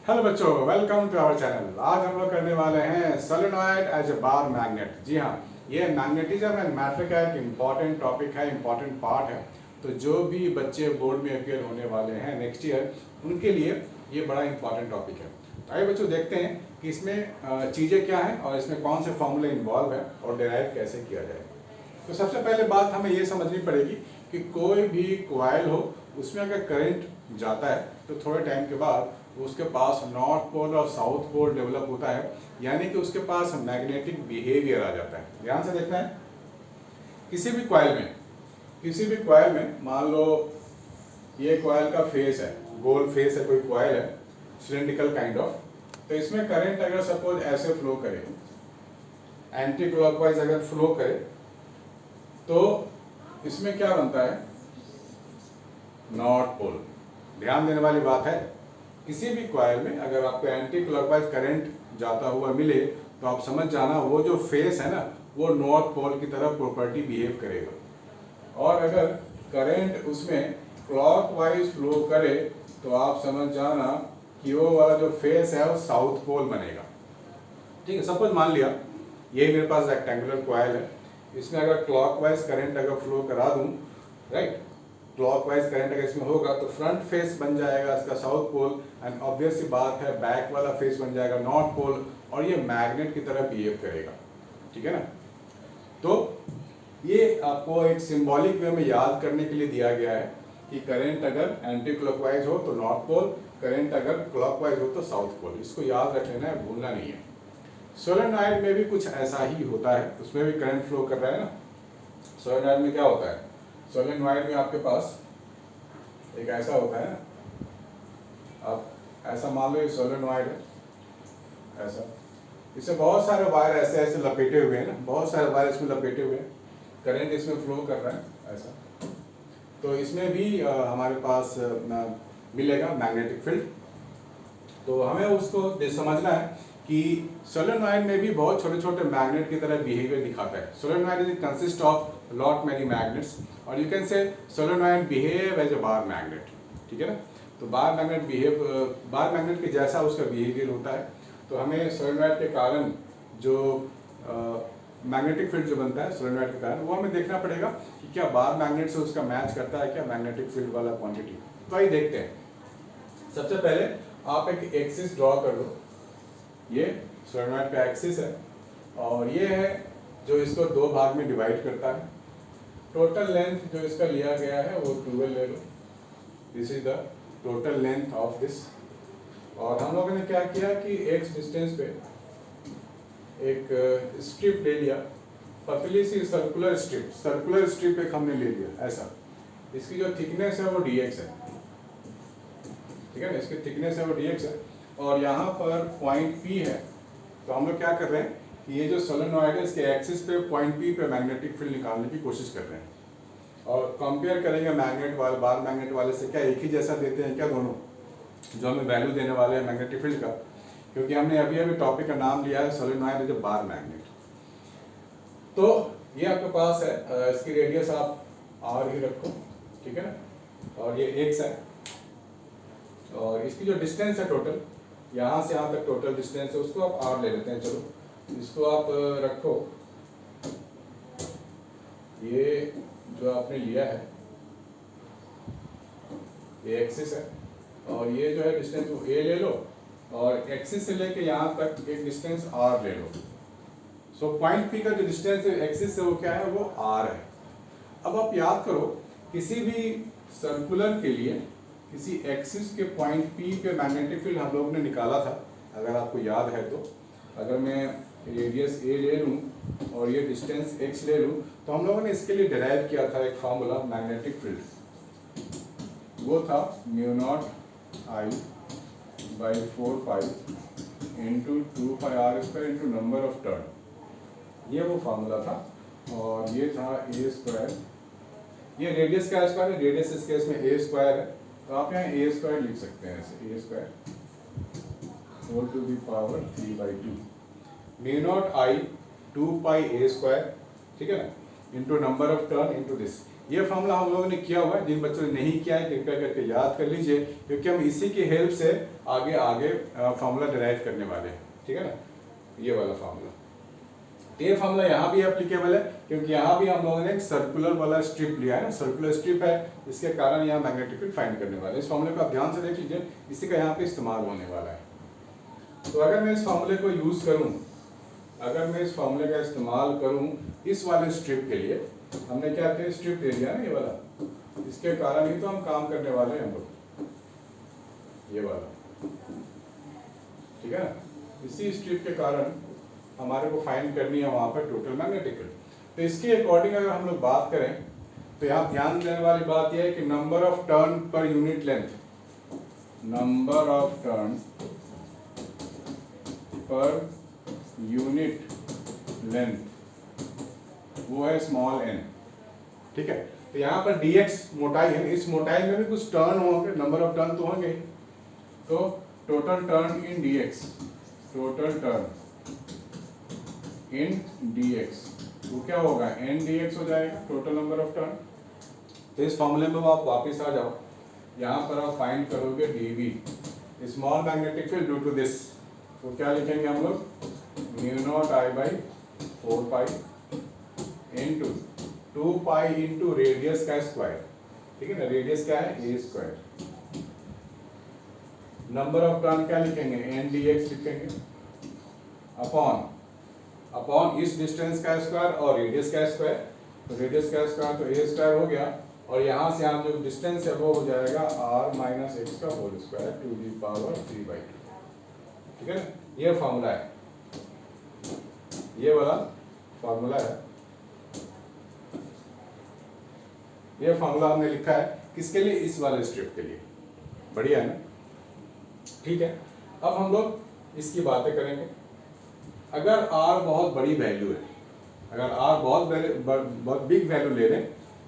Hello बच्चों, welcome to our channel. आज हम लोग करने वाले हैं solenoid as a bar magnet. जी हाँ, ये मैग्नेटिज्म एंड मैटर का एक इम्पॉर्टेंट टॉपिक है, इम्पॉर्टेंट पार्ट है। तो जो भी बच्चे बोर्ड में अपियर होने वाले हैं नेक्स्ट ईयर, उनके लिए ये बड़ा इंपॉर्टेंट टॉपिक है। तो आइए बच्चों देखते हैं कि इसमें चीज़ें क्या हैं और इसमें कौन से फॉर्मूले इन्वॉल्व है और डिराइव कैसे किया जाए। तो सबसे पहले बात हमें ये समझनी पड़ेगी कि कोई भी कॉइल हो, उसमें अगर करंट जाता है तो थोड़े टाइम के बाद उसके पास नॉर्थ पोल और साउथ पोल डेवलप होता है, यानी कि उसके पास मैग्नेटिक बिहेवियर आ जाता है। ध्यान से देखना है, किसी भी कॉइल में मान लो ये कॉइल का फेस है, गोल फेस है, कोई कॉइल है सिलेंड्रिकल काइंड ऑफ। तो इसमें करंट अगर सपोज ऐसे फ्लो करे, एंटी क्लॉकवाइज अगर फ्लो करे, तो इसमें क्या बनता है, नॉर्थ पोल। ध्यान देने वाली बात है, किसी भी कॉइल में अगर आपको एंटी क्लॉकवाइज करंट जाता हुआ मिले तो आप समझ जाना वो जो फेस है ना, वो नॉर्थ पोल की तरह प्रॉपर्टी बिहेव करेगा। और अगर करंट उसमें क्लॉकवाइज फ्लो करे तो आप समझ जाना कि वो वाला जो फेस है वो साउथ पोल बनेगा। ठीक है, सपोज मान लिया ये मेरे पास रेक्टेंगुलर कॉइल है, इसमें अगर क्लॉकवाइज करंट अगर फ्लो करा दूं, राइट, क्लॉकवाइज करंट अगर इसमें होगा तो फ्रंट फेस बन जाएगा इसका साउथ पोल, एंड ऑब्वियस सी बात है बैक वाला फेस बन जाएगा नॉर्थ पोल, और ये मैग्नेट की तरह बिहेव करेगा। ठीक है ना। तो ये आपको एक सिंबॉलिक वे में याद करने के लिए दिया गया है कि करंट अगर एंटी क्लॉकवाइज हो तो नॉर्थ पोल, करंट अगर क्लॉकवाइज हो तो साउथ पोल। इसको याद रख लेना है, भूलना नहीं है। सोलेनॉइड में भी कुछ ऐसा ही होता है, उसमें भी करंट फ्लो कर रहा है ना। सोलेनॉइड में क्या होता है, सोलेनॉइड में आपके पास एक ऐसा होता है ना, आप ऐसा मान लो ये सोलेनॉइड है, ऐसा, इसमें बहुत सारे वायर ऐसे ऐसे लपेटे हुए हैं ना, बहुत सारे वायर इसमें लपेटे हुए हैं, करंट इसमें फ्लो कर रहा है ऐसा। तो इसमें भी हमारे पास मिलेगा मैग्नेटिक फील्ड। तो हमें उसको समझना है कि सोलेनॉइड में भी बहुत छोटे छोटे मैग्नेट की तरह बिहेवियर दिखाता है। Solenoid is consist of lot many magnets, और you can say solenoid behave as a bar magnet. ठीक है ना। तो बार मैग्नेट के जैसा उसका बिहेवियर होता है। तो हमें सोलेनॉइड के कारण जो मैग्नेटिक फील्ड जो बनता है सोलेनॉइड के कारण, वो हमें देखना पड़ेगा कि क्या बार मैग्नेट से उसका मैच करता है क्या मैग्नेटिक फील्ड वाला क्वांटिटी। तो आइए देखते हैं। सबसे पहले आप एक एक्सिस ड्रॉ कर लो, ये सोलेनॉइड का एक्सिस है, और ये है जो इसको दो भाग में डिवाइड करता है। टोटल लेंथ जो इसका लिया गया है वो 12 ले लो, this is the total length of this. और हम लोगों ने क्या किया कि एक्स डिस्टेंस पे एक स्ट्रिप ले लिया, पतली सी सर्कुलर स्ट्रिप एक हमने ले लिया ऐसा। इसकी जो थिकनेस है वो dx है, ठीक है ना, इसकी थिकनेस है वो dx है, और यहाँ पर पॉइंट P है। तो हम लोग क्या कर रहे हैं कि ये जो सोलेनॉइड है इसके एक्सिस पे पॉइंट P पे मैग्नेटिक फील्ड निकालने की कोशिश कर रहे हैं, और कंपेयर करेंगे मैग्नेट वाले बार मैग्नेट वाले से, क्या एक ही जैसा देते हैं क्या दोनों, जो हमें वैल्यू देने वाले हैं मैग्नेटिक फील्ड का। क्योंकि हमने अभी अभी टॉपिक का नाम लिया है solenoid as a bar magnet. तो ये आपके पास है, इसकी रेडियस आप r ही रखो, ठीक है ना, और ये x है, और इसकी जो डिस्टेंस है टोटल, यहाँ से यहाँ तक टोटल डिस्टेंस है, उसको आप r ले लेते हैं। चलो इसको आप रखो, ये जो आपने लिया है ये एक्सिस है, और ये जो है डिस्टेंस वो a ले लो, और एक्सिस से लेके यहाँ तक एक डिस्टेंस r ले लो। सो पॉइंट P का जो डिस्टेंस है एक्सिस से वो क्या है, वो r है। अब आप याद करो, किसी भी सर्कुलर के लिए किसी एक्सिस के पॉइंट P पे मैग्नेटिक फील्ड हम लोग ने निकाला था, अगर आपको याद है तो। अगर मैं रेडियस a ले लूँ और ये डिस्टेंस x ले लूँ, तो हम लोगों ने इसके लिए डिराइव किया था एक फार्मूला मैग्नेटिक फील्ड, वो था μ0 I by 4 pi into 2 pi r square into number of turn, ये वो फार्मूला था। और ये था a स्क्वायर, ये रेडियस का स्क्वायर है, रेडियस इस केस में a स्क्वायर है, तो आप यहाँ a स्क्वायर लिख सकते हैं ऐसे, a square whole to the power 3/2 μ0 I 2 pi a square, ठीक है ना, into number of turn into this. ये फॉर्मूला हम लोगों ने किया हुआ है, जिन बच्चों ने नहीं किया है कृपया करके याद कर लीजिए, क्योंकि हम इसी की हेल्प से आगे आगे फॉर्मूला डिराइव करने वाले हैं, ठीक है ना, ये वाला फॉर्मूला। तो ये फॉर्मूला यहाँ भी एप्लीकेबल है, क्योंकि यहाँ भी हम लोगों ने एक सर्कुलर वाला स्ट्रिप लिया है ना, सर्कुलर स्ट्रिप है, इसके कारण यहाँ मैग्नेटिक फील्ड फाइंड करने वाले हैं। इस फॉर्मूले को आप ध्यान से देख लीजिए, इसी का यहाँ पे इस्तेमाल होने वाला है। तो अगर मैं इस फॉर्मूले को यूज करूँ, अगर मैं इस फॉर्मूले का इस्तेमाल करूँ इस वाले स्ट्रिप के लिए, हमने क्या किया, स्ट्रिप दे दिया ना ये वाला, इसके कारण ही तो हम काम करने वाले हैं हम लोग, ये वाला, ठीक है ना। इसी स्ट्रिप के कारण हमारे को फाइंड करनी है वहां पर टोटल मैग्नेटिक फील्ड। तो इसके अकॉर्डिंग अगर हम लोग बात करें तो यहाँ ध्यान देने वाली बात यह है कि number of turn per unit length, number of turn per unit length वो है स्मॉल n, ठीक है। तो यहाँ पर dx मोटाई है, इस मोटाई में भी कुछ टर्न होंगे, नंबर ऑफ टर्न तो होंगे, तो total turn in dx, total turn in dx वो क्या होगा, n dx हो जाएगा, टोटल नंबर ऑफ टर्न। तो इस फॉर्मूले में आप वापस आ जाओ, यहाँ पर आप फाइंड करोगे dv, small magnetic field due to this, तो क्या लिखेंगे हम लोग, mu naught I by 4 pi into 2 pi into radius का स्क्वायर, ठीक है ना, रेडियस क्या है a square, number of turn क्या लिखेंगे, n dx लिखेंगे, अपॉन इस डिस्टेंस का स्क्वायर और रेडियस का स्क्वायर, तो रेडियस का स्क्वायर तो a स्क्वायर हो गया, और यहाँ से आप जो डिस्टेंस है वो हो जाएगा r माइनस एक्स का whole square to the power 3/2, ठीक है ना। ये फॉर्मूला है, ये वाला फॉर्मूला है, ये फॉर्मूला हमने लिखा है किसके लिए, इस वाले स्ट्रिप के लिए, बढ़िया है ना, ठीक है। अब हम लोग इसकी बातें करेंगे। अगर r बहुत बड़ी वैल्यू है, अगर r बहुत बिग वैल्यू ले लें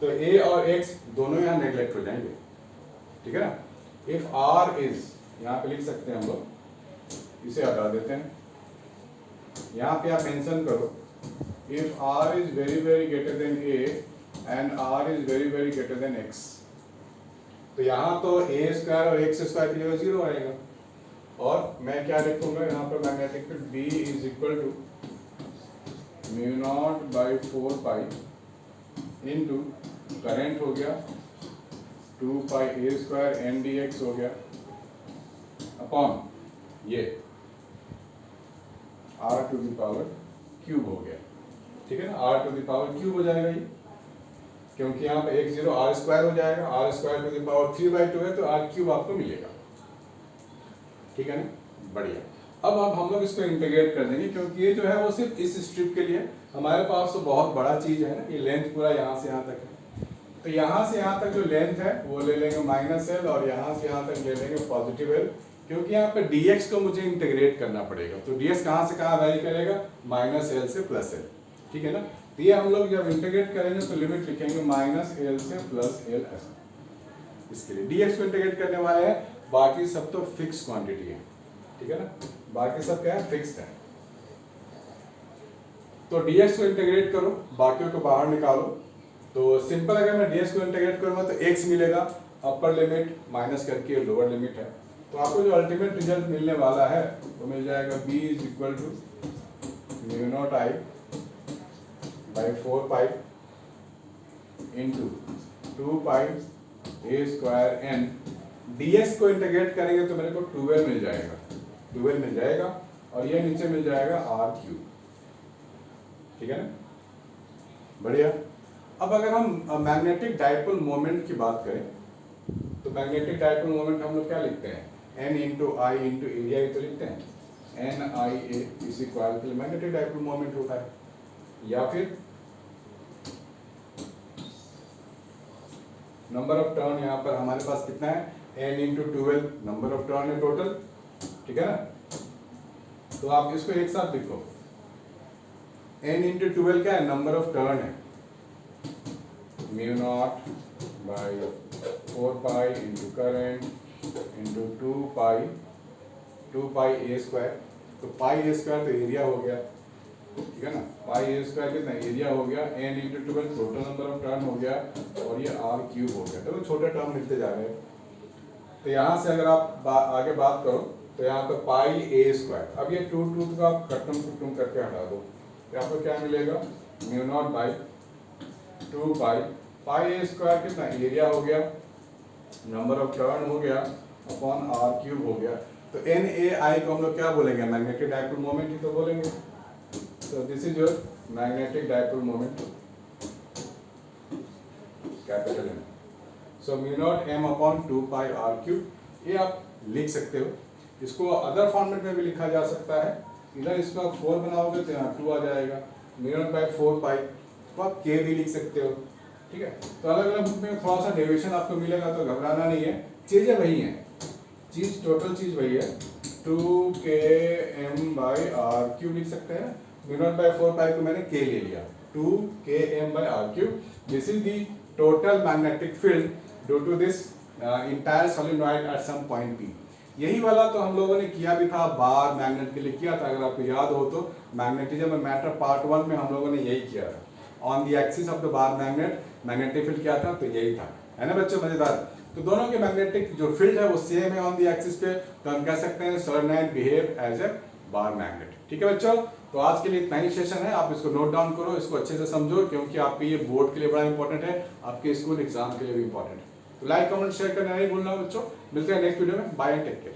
तो a और x दोनों यहाँ नेग्लेक्ट हो जाएंगे, ठीक है ना। इफ r इज, यहाँ पे लिख सकते हैं हम लोग, इसे हटा देते हैं, यहाँ पे आप मेंशन करो if r is very very greater than a and r is very very greater than x, तो यहाँ तो a स्क्वायर और x स्क्वायर की जगह 0 आएगा, और मैं क्या लिखूंगा यहाँ पर, magnetic field B is equal to mu naught by 4 pi into current हो गया 2 pi a square n dx हो गया, अपॉन ये r to the power cube हो गया, ठीक है ना, r to the power cube हो जाएगा ये, क्योंकि यहाँ पे 1 0 r स्क्वायर हो जाएगा, r square to the power 3/2 है, तो r क्यूब आपको मिलेगा, ठीक है ना, बढ़िया। अब हम लोग इसको इंटीग्रेट कर देंगे, क्योंकि ये जो है वो सिर्फ इस स्ट्रिप के लिए, हमारे पास तो बहुत बड़ा चीज है ना, ये लेंथ पूरा यहाँ से यहाँ तक है, तो यहाँ से यहाँ तक जो लेंथ है वो ले लेंगे -l, और यहाँ से यहाँ तक ले लेंगे पॉजिटिव l, क्योंकि यहाँ पे dx को मुझे इंटीग्रेट करना पड़ेगा, तो dx कहाँ से कहाँ वैरी करेगा, -l से +l, ठीक है ना। तो ये हम लोग जब इंटीग्रेट करेंगे तो लिमिट लिखेंगे -l से +l, ऐसा, इसके लिए dx को इंटीग्रेट करने वाले हैं, बाकी सब तो फिक्स क्वांटिटी है, ठीक है ना, बाकी सब क्या है, फिक्स्ड है। तो dx को इंटीग्रेट करो, बाकियों को बाहर निकालो, तो सिंपल अगर मैं dx को इंटीग्रेट करूंगा तो x मिलेगा, अपर लिमिट माइनस करके लोअर लिमिट है, तो आपको जो अल्टीमेट रिजल्ट मिलने वाला है वो मिल जाएगा b is equal to mu naught I by 4 pi into 2 pi a square n, dx को इंटीग्रेट करेंगे तो मेरे को 12 मिल जाएगा, 12 मिल जाएगा, और ये नीचे मिल जाएगा r क्यूब, ठीक है ना, बढ़िया। अब अगर हम मैग्नेटिक डाइपोल मोमेंट की बात करें, तो मैग्नेटिक डाइपोल मोमेंट हम लोग क्या लिखते हैं, n into I into area ही तो लिखते हैं, NIA is equal to magnetic dipole moment होता है, या फिर नंबर ऑफ टर्न यहाँ पर हमारे पास कितना है, n into 12 number of turn है टोटल, ठीक है ना। तो आप इसको एक साथ लिखो, n इंटू 12 क्या है, नंबर ऑफ टर्न है, mu naught by 4 pi into current into 2 pi a square, तो पाई a स्क्वायर तो एरिया हो गया, ठीक है ना। पाई ए स्क्वायर कितना एरिया हो गया, N into 12 total number of turn हो गया, और ये आर क्यूब हो गया। तो छोटे टर्म मिलते जा रहे हैं। तो यहाँ से अगर आप आगे बात करो तो यहाँ पे पाई ए स्क्वायर, अब ये टू टू का कट्टम करके हटा दो, यहाँ पे क्या मिलेगा mu naught by 2 pi, pi A square कितना एरिया हो गया, नंबर ऑफ टर्न हो गया, अपॉन आर क्यूब हो गया। तो एन ए आई को हम लोग क्या बोलेंगे, मैग्नेटिक डाइपोल मोमेंट ही तो बोलेंगे। So this is your magnetic dipole moment, capital M. So mu naught m upon 2 pi r cube, ये आप लिख सकते हो। इसको अदर फॉर्मेट में भी लिखा जा सकता है, इधर इसको आप 4 बनाओगे तो यहाँ 2 आ जाएगा, mu naught by 4 pi, तो आप k भी लिख सकते हो। ठीक है, तो अलग अलग बुक में थोड़ा सा डेविएशन आपको मिलेगा, तो घबराना नहीं है, चीज़ें वही हैं, टोटल चीज़ वही है। 2km by r क्यूब लिख सकते हैं, म्यू नॉट बाय 4 पाई को मैंने k ले लिया, 2km by r cube. This is the total magnetic field due to this entire solenoid at some point p। यही वाला तो हम लोगों ने किया भी था, बार मैग्नेट के लिए किया था, अगर आपको याद हो तो मैग्नेटिज्म एंड मैटर पार्ट 1 में हम लोगों ने यही किया था। On the axis of the bar magnet magnetic field क्या था, तो यही था, है ना बच्चों, मजेदार। तो दोनों के मैग्नेटिक जो फील्ड है वो सेम है ऑन द एक्सिस पे, तो हम कह सकते हैं solenoid behave as a bar magnet. ठीक है बच्चों, तो आज के लिए इतना ही सेशन है, आप इसको नोट डाउन करो, इसको अच्छे से समझो, क्योंकि आपके ये बोर्ड के लिए बड़ा इंपॉर्टेंट है, आपके स्कूल एग्जाम के लिए भी इंपॉर्टेंट है। तो लाइक कमेंट शेयर करना नहीं भूलना बच्चों। मिलते हैं नेक्स्ट वीडियो में, बाय एंड टेक केयर।